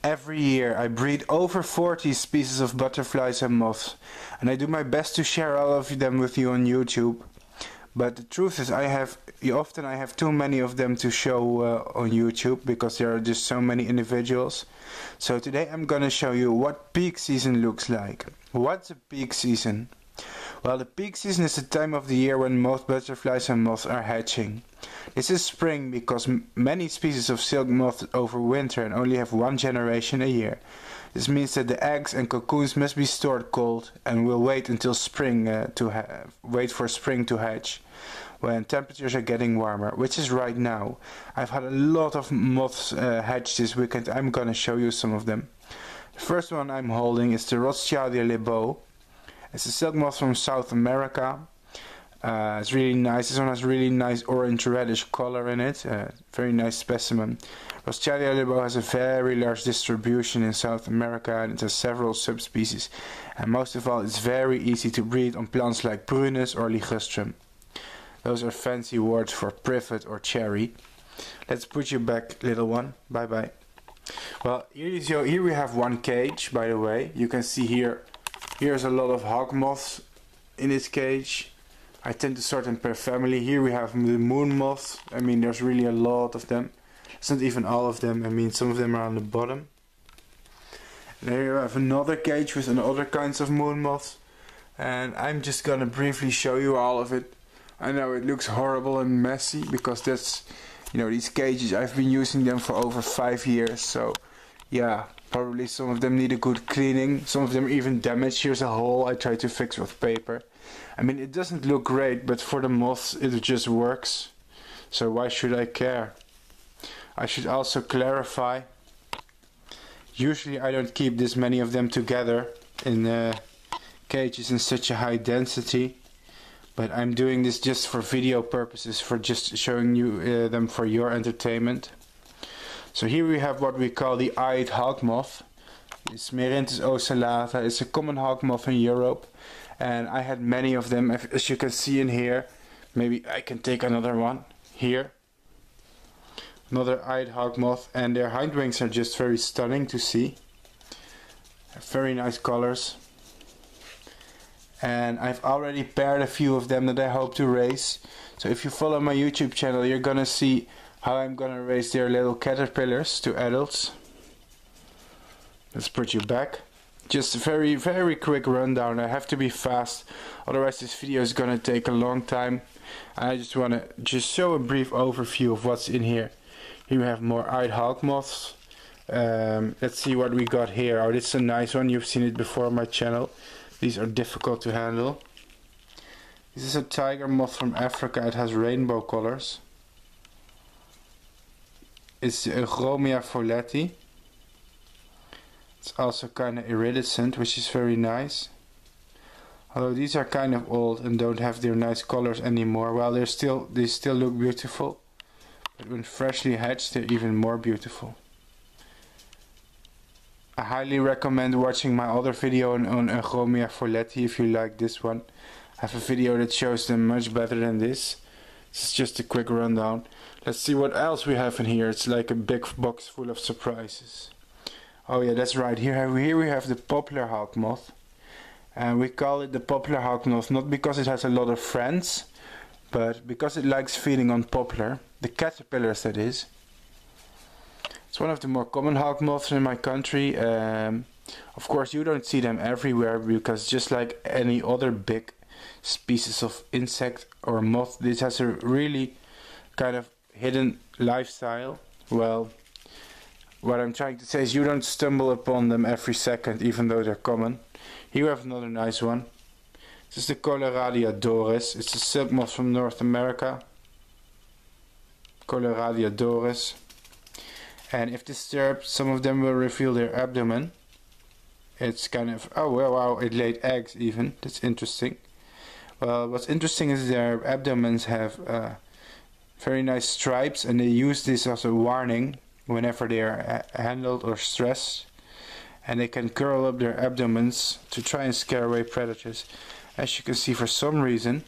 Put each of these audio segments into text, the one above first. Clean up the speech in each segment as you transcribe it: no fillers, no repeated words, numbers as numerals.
Every year I breed over 40 species of butterflies and moths, and I do my best to share all of them with you on YouTube. But the truth is often I have too many of them to show on YouTube because there are just so many individuals. So today I'm gonna show you what peak season looks like. What's a peak season? Well, the peak season is the time of the year when most butterflies and moths are hatching. This is spring because many species of silk moths overwinter and only have one generation a year. This means that the eggs and cocoons must be stored cold and will wait until spring wait for spring to hatch, when temperatures are getting warmer, which is right now. I've had a lot of moths hatch this weekend. I'm gonna show you some of them. The first one I'm holding is the Libo. It's a silk moth from South America. It's really nice. This one has really nice orange reddish color in it. Very nice specimen. Libo has a very large distribution in South America and it has several subspecies. And most of all, it's very easy to breed on plants like prunus or ligustrum. Those are fancy words for privet or cherry. Let's put you back, little one. Bye bye. Well, here we have one cage, by the way. You can see here's a lot of hawk moths in this cage. I tend to sort them per family. Here we have the moon moths. I mean, there's really a lot of them. It's not even all of them. I mean, some of them are on the bottom. And here you have another cage with other kinds of moon moths. And I'm just gonna briefly show you all of it. I know it looks horrible and messy because that's, these cages, I've been using them for over 5 years. So yeah, probably some of them need a good cleaning. Some of them are even damaged. Here's a hole I tried to fix with paper. I mean, it doesn't look great, but for the moths it just works. So why should I care? I should also clarify. Usually I don't keep this many of them together in cages in such a high density. But I'm doing this just for video purposes, for just showing you them for your entertainment. So here we have what we call the eyed hawk moth. It's Merinthus ocellata. It's a common hawk moth in Europe. And I had many of them, as you can see in here. Maybe I can take another one. Here. Another eyed hawk moth. And their hind wings are just very stunning to see. Very nice colors. And I've already paired a few of them that I hope to raise. So if you follow my YouTube channel, you're gonna see how I'm gonna raise their little caterpillars to adults. Let's put you back. Just a very, very quick rundown. I have to be fast, otherwise this video is gonna take a long time. I just wanna show a brief overview of what's in here. Here we have more eyed hawk moths. Let's see what we got here. Oh, this is a nice one. You've seen it before on my channel. These are difficult to handle. This is a tiger moth from Africa. It has rainbow colors. It's the Hygromia folleti. It's also kind of iridescent, which is very nice. Although these are kind of old and don't have their nice colors anymore. Well, they still look beautiful, but when freshly hatched, they're even more beautiful. I highly recommend watching my other video on Hygromia folleti if you like this one. I have a video that shows them much better than this. This is just a quick rundown. Let's see what else we have in here. It's like a big box full of surprises. Oh yeah, that's right. Here we have the poplar hawk moth. And we call it the poplar hawk moth not because it has a lot of friends, but because it likes feeding on poplar. The caterpillars, that is. It's one of the more common hawk moths in my country. Of course you don't see them everywhere because just like any other big species of insect or moth, this has a really kind of hidden lifestyle. Well, what I'm trying to say is you don't stumble upon them every second, even though they're common. Here we have another nice one. This is the Coloradia doris. It's a silk moth from North America. Coloradia doris. And if disturbed, some of them will reveal their abdomen. It's kind of, oh wow, it laid eggs even. That's interesting. Well, what's interesting is their abdomens have very nice stripes, and they use this as a warning whenever they are handled or stressed. And they can curl up their abdomens to try and scare away predators. As you can see, for some reason,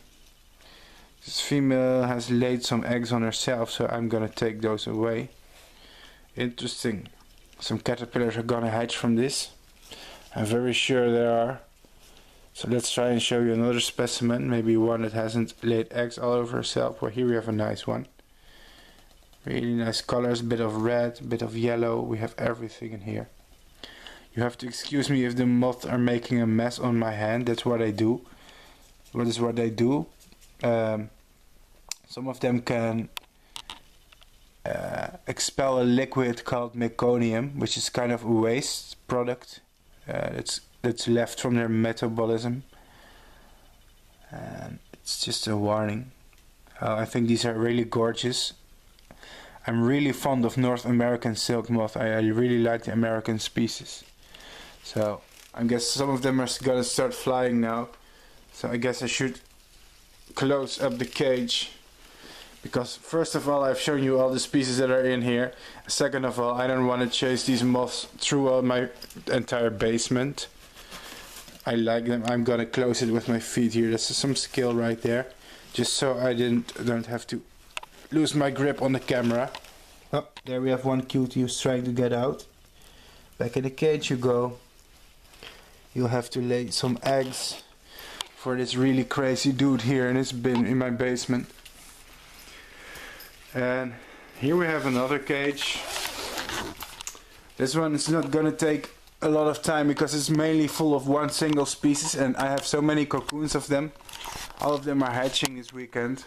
this female has laid some eggs on herself, so I'm gonna take those away. Interesting. Some caterpillars are gonna hatch from this. I'm very sure there are. So let's try and show you another specimen, maybe one that hasn't laid eggs all over herself. Well, here we have a nice one. Really nice colors, bit of red, bit of yellow, we have everything in here. You have to excuse me if the moths are making a mess on my hand, that's what I do. What is what they do? Some of them can expel a liquid called meconium, which is kind of a waste product that's left from their metabolism. And it's just a warning. I think these are really gorgeous. I'm really fond of North American silk moth. I really like the American species. So I guess some of them are gonna start flying now. So I guess I should close up the cage. Because first of all, I've shown you all the species that are in here. Second of all, I don't want to chase these moths through my entire basement. I like them. I'm gonna close it with my feet here. That's some skill right there. Just so I don't have to lose my grip on the camera. Oh, there we have one cutie who's trying to get out. Back in the cage you go. You'll have to lay some eggs for this really crazy dude here in his bin in my basement. And here we have another cage. This one is not gonna take a lot of time because it's mainly full of one single species, and I have so many cocoons of them. All of them are hatching this weekend.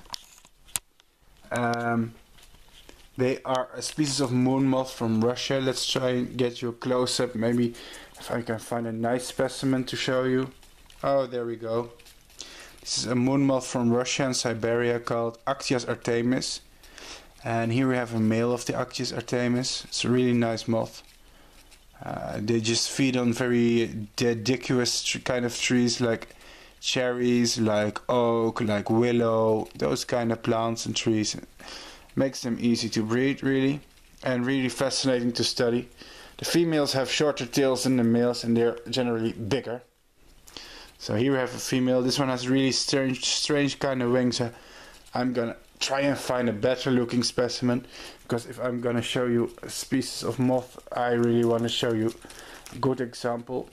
They are a species of moon moth from Russia. Let's try and get you a close-up. Maybe if I can find a nice specimen to show you. Oh, there we go. This is a moon moth from Russia and Siberia called Actias artemis. And here we have a male of the Actias artemis. It's a really nice moth. They just feed on very deciduous kind of trees like cherries, like oak, like willow, those kind of plants and trees. Makes them easy to breed, really, and really fascinating to study. The females have shorter tails than the males, and they're generally bigger. So here we have a female. This one has really strange kind of wings. I'm gonna try and find a better looking specimen, because if I'm gonna show you a species of moth, I really want to show you a good example.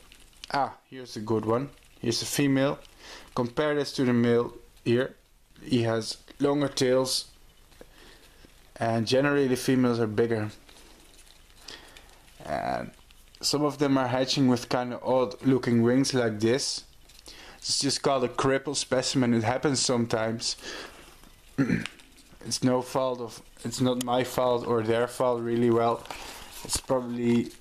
Here's a good one. Here's a female. Compare this to the male here. He has longer tails, and generally the females are bigger. And some of them are hatching with kind of odd looking wings like this. It's just called a cripple specimen. It happens sometimes. It's not my fault or their fault really. Well, it's probably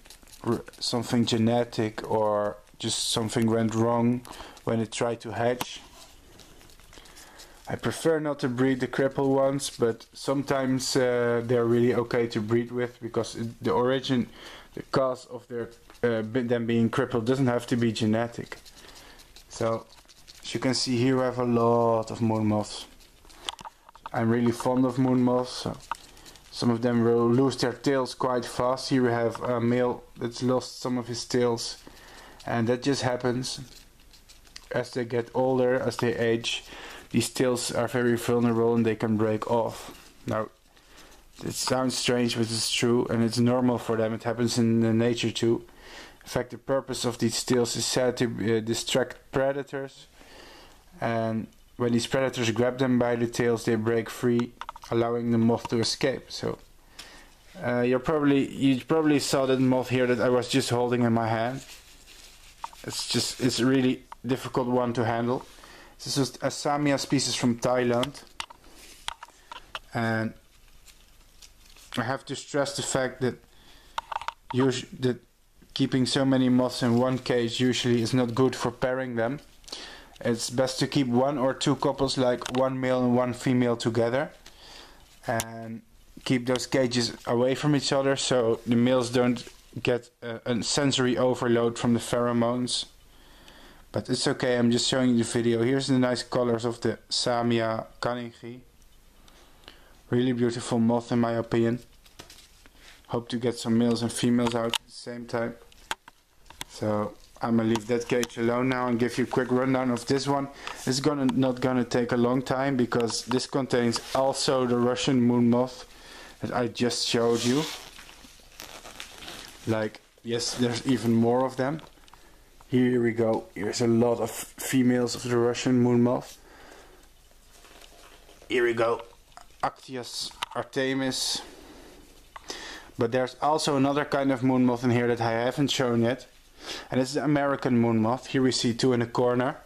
something genetic, or just something went wrong when it tried to hatch. I prefer not to breed the cripple ones, but sometimes they're really okay to breed with, because the cause of their them being crippled doesn't have to be genetic. So, as you can see here, we have a lot of moon moths. I'm really fond of moon moths. So some of them will lose their tails quite fast. Here we have a male that's lost some of his tails, and that just happens as they get older, as they age. These tails are very vulnerable and they can break off. Now, it sounds strange, but it's true, and it's normal for them. It happens in nature too. In fact, the purpose of these tails is said to distract predators, and when these predators grab them by the tails, they break free, allowing the moth to escape. So you probably saw that moth here that I was just holding in my hand. It's a really difficult one to handle. This is a Samia species from Thailand, and I have to stress the fact that keeping so many moths in one cage usually is not good for pairing them. It's best to keep one or two couples, like one male and one female, together, and keep those cages away from each other so the males don't get a sensory overload from the pheromones. But it's okay, I'm just showing you the video. Here's the nice colors of the Samia Kaningi. Really beautiful moth in my opinion. Hope to get some males and females out at the same time. So I'm gonna leave that cage alone now and give you a quick rundown of this one. It's not gonna take a long time, because this contains also the Russian moon moth that I just showed you. Like, yes, there's even more of them. Here we go. Here's a lot of females of the Russian moon moth. Here we go. Actias artemis. But there's also another kind of moon moth in here that I haven't shown yet. And it's the American moon moth. Here we see two in the corner.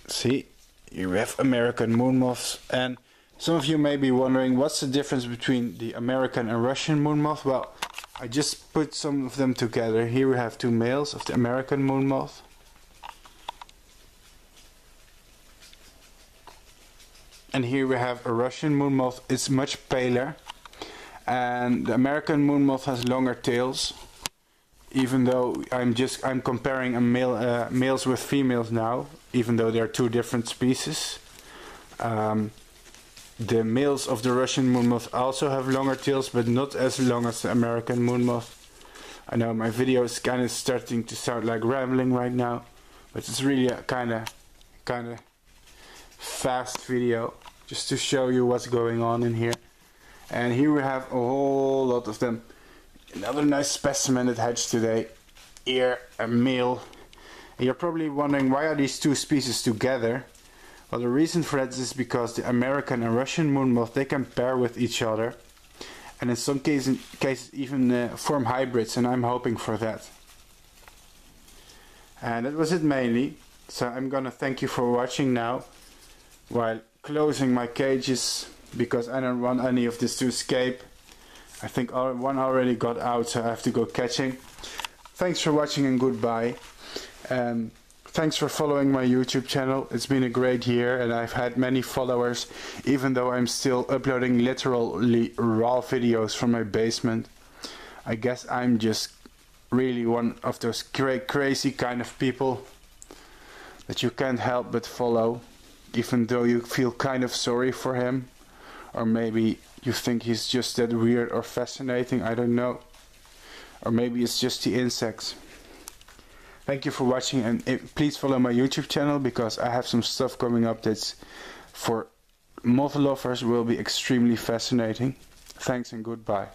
See? Here we have American moon moths. And some of you may be wondering, what's the difference between the American and Russian moon moth? Well, I just put some of them together. Here we have two males of the American moon moth. And here we have a Russian moon moth. It's much paler. And the American moon moth has longer tails. Even though I'm comparing males with females now, even though they're two different species. The males of the Russian moon moth also have longer tails, but not as long as the American moon moth. I know my video is kind of starting to sound like rambling right now, but it's really a kind of fast video just to show you what's going on in here. And here we have a whole lot of them. Another nice specimen that hatched today. Here, a male. And you're probably wondering, why are these two species together? Well, the reason for that is because the American and Russian moon moth, they can pair with each other. And in some cases even form hybrids, and I'm hoping for that. And that was it mainly. So I'm gonna thank you for watching now, while closing my cages, because I don't want any of this to escape. I think one already got out, so I have to go catching. Thanks for watching and goodbye. Thanks for following my YouTube channel. It's been a great year and I've had many followers, even though I'm still uploading literally raw videos from my basement. I guess I'm just really one of those crazy kind of people that you can't help but follow, even though you feel kind of sorry for him. Or maybe you think he's just that weird or fascinating, I don't know. Or maybe it's just the insects. Thank you for watching, and please follow my YouTube channel, because I have some stuff coming up that's for moth lovers will be extremely fascinating. Thanks and goodbye.